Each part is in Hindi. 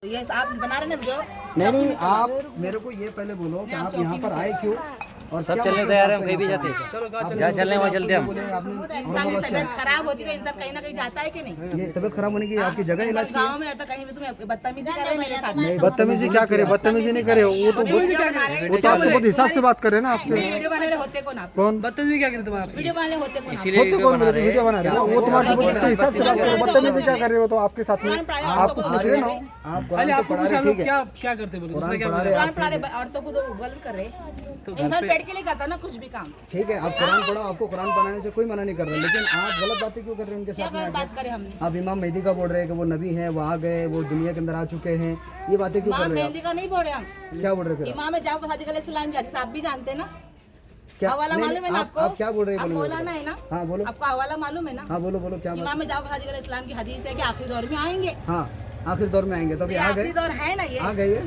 ये आप बना रहे हैं वीडियो? नहीं, आप मेरे को ये पहले बोलो कि आप यहाँ पर आए क्यों और सब क्या चलने मकसद तैयार है, आपका हम कहीं भी यहाँ जाते पर? हैं, जहाँ चलने वहाँ चलते हम। बोले आपने इंसान की तबीयत खराब होती है, इंसान कहीं ना कहीं जाता है कि नहीं? ये तबीयत खराब होने की आपकी जगह इलाज की है? गाँव में आता कहीं भी तुम्हें बदतमीजी कर रहे हैं मेरे साथ। नहीं, बदतमीजी क्या करे? बदतमीजी नहीं करे, वो तो आपसे बहुत हिसाब से बात करे ना आपसे। वीडियो बनाने होते कौन आप? कौन बदतमीजी क्या करे तुम्हारे? वीडियो बनाने होते कौन आप? इसीलिए वीडियो बना रहे वीडियो हैं। बना रहे हो? वो तुम्हारे से बहुत हिसाब से बात करे, बदतमीजी क्या कर रहे हो? तो आपके साथ में आपको पूछ रहे ना, आप खाली कुरान तो आपको पढ़ा पूछा रहे, हम लोग ठीक है, क्या क्या करते बोले? कुरान दूसरा क्या पढ़ा बोले? रहे कुरान आप, पढ़ा रहे औरतों को तो गलत कर रहे। इंसान पेट के लिए करता ना कुछ भी काम। ठीक है, आप कुरान पढ़ो, आपको कुरान पढ़ाने से कोई मना नहीं कर रहा, लेकिन आप गलत बातें क्यों कर रहे हैं उनके क्या साथ में गलत आके? बात करें हमने? आप इमाम मेहदी का बोल रहे हैं कि वो नबी हैं, वो आ गए, वो दुनिया के अंदर आ चुके हैं, ये बातें क्यों कर इमाम रहे हैं मेहंदी का नहीं बोल रहे हम। आप? क्या बोल रहे हैं फिर आप? इमाम है जाओ सादिक अलैहिस्सलाम की हदीस आप भी जानते हैं ना? क्या हवाला नहीं, मालूम है ना आप- आपको? आप क्या बोल रहे हैं? आप बोलो, मौलाना है ना? हाँ बोलो, आपको हवाला मालूम है ना? हाँ बोलो बोलो, क्या बात? इमाम जाओ सादिक अलैहिस्सलाम की हदीस है कि आखिरी दौर में आएंगे। हाँ, आखिर दौर में आएंगे, तो अभी ये आ आखिरी गए, दौर है ना, ये आ गए ये?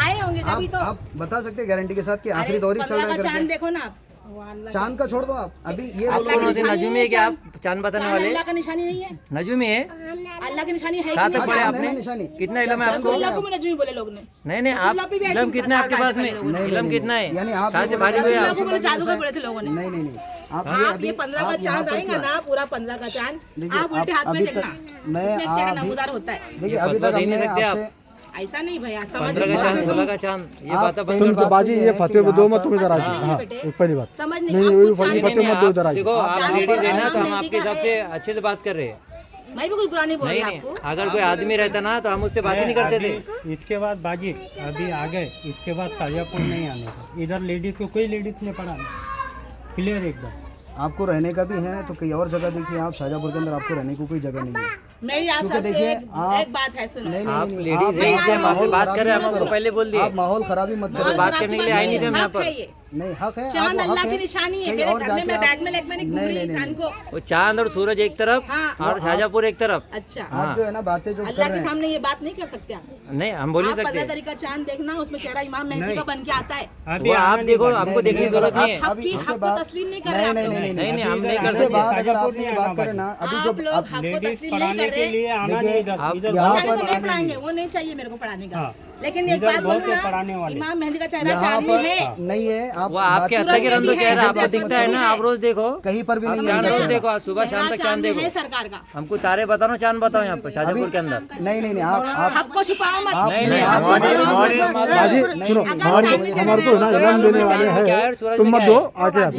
आए होंगे जब ही तो। आप बता सकते हैं गारंटी के साथ कि आखिरी अरे दौर ही चल 15 रहा का है चांद करके? देखो ना आप। वो अल्लाह चांद का छोड़ दो आप, अभी ये अल्लाह बोलो की कौन होते निशानी नजूमी है है क्या आप चांद? चांद बताने चांद वाले? अल्लाह का निशानी नहीं है? नजूमी है? अल्लाह की निशानी है साथ कि में नहीं? पढ़े चांद है आपने? ना निशानी? कितना इलम है आपको? रसूलुल्लाह को भी नजूमी बोले लोग ने। नहीं नहीं, आप रसूलुल्लाह पे भी ऐसी इलम कितना है आपके पास में? नहीं, इलम नहीं, कितना है? यानी आप कहाँ से ये भारी हुए रसूलुल्लाह आप? को बोले जादूगर बोले थे लोगों ने। नहीं नहीं नहीं, आप आप ये 15 का आप यहाँ चांद पर आएगा क्या? ना, पूरा 15 का चांद देखिए, आप उल्टे आप हाथ में अभी देखना, तक मैं कितने चेहरा अभी- नमूदार होता है। देखिए अभी तक फतवा दे हमने नहीं सकते आप। आपसे ऐसा नहीं भैया, समझ 15 का चांद, 16 का चांद, ये आप- बात बंद तुम कर तो दो। बाजी ये फतेह को दो मत, तुम इधर आ जाओ। हाँ, बेटे। एक पहली बात समझ नहीं, नहीं वही आपको फतेह चांद मत दो, इधर आ देखो जाओ। आप चांद लेडीज है ना, का तो हम मेहंदी आपके का हिसाब है। से अच्छे से बात कर रहे हैं। मैं भी कुछ बुरा नहीं बोल रही नहीं आपको। नहीं, अगर कोई आदमी रहता ना तो हम उससे बात ही नहीं करते थे। इसके बाद बाजी अभी आ गए, इसके बाद शाजापुर नहीं आने का। इधर लेडीज को कोई लेडीज ने पढ़ा नहीं, क्लियर एकदम। आपको रहने का भी है तो कई और जगह देखिए, आप शाहजहाँपुर के अंदर आपको रहने को कोई जगह नहीं है। मेरी आप क्योंकि सबसे देखिए, आप- एक बात है, सुनो। नहीं आप नहीं नहीं, लेडीज आप हैं, यहाँ हम आपसे माहौल बात कर रहे हैं, खराब हम आपको मत पहले बोल करो। दिए। आप माहौल खराबी मत माहौल करो। बात खराब करने की के लिए आई नहीं थे हम यहाँ हक पर। है ये। नहीं, हक है, चांद आपको अल्लाह हक की है। निशानी है। कहीं मेरे और घर में जाके मैं आप- बैग में लेके घूम नहीं, रही नहीं, इंसान नहीं, को। वो चांद और सूरज एक तरफ हाँ। और शाहजहाँपुर एक तरफ। अच्छा, आप जो है ना बातें जो कर अल्लाह रहे के हैं, सामने ये बात नहीं कर सकते आप। नहीं, हम बोल आप नहीं 15 सकते। तारीख का चांद देखना, उसमें चेहरा इमाम मेहंदी का बन के आता है। वो आप देखो, आपको देखने की जरूरत नहीं है। हक अभी की इसके हक को बाद- तस्लीम नहीं कर रहे नहीं आप नहीं लोग। नहीं नहीं नहीं, हम नहीं अभी कर इसके सकते। बाद अगर शाहजहाँपुर आपने ये नहीं बात आना करे ना, अभी आप जो लोग हक को लेडीज तस्लीम नहीं पढ़ाने कर के रहे। लिए आना देखिए, नहीं इधर। आप इधर यहाँ वो जाने पर को नहीं आने पढ़ाएंगे, वो नहीं चाहिए मेरे को पढ़ाने का। हाँ। लेकिन एक इधर बात बहुत बोलूँ से पढ़ाने ना, वाले। इमाम मेहंदी का चेहरा यहाँ चांदी पर है। नहीं है। आप वो आपके बात- हत्या के रंग तो सूरज चेहरा भी आपको है, दिखता है ना, आप रोज देखो। कहीं पर भी आप नहीं चांद है रोज चेहरा। देखो, आज सुबह शाम तक चांद है देखो। सरकार का। हमको तारे बताओ ना, चांद बताओ यहाँ पर शाहजहाँपुर के अंदर। नहीं नहीं नहीं, आप हक को छुपाओ मत। आप- नहीं नहीं, आप- हमारे बाजी सुनो, अगर हमारे चांद में हमारे को ना चेहरा इनाम देने वाले चांद में क्या है हैं, और सूरज तुम में मत क्या दो, है? आके आके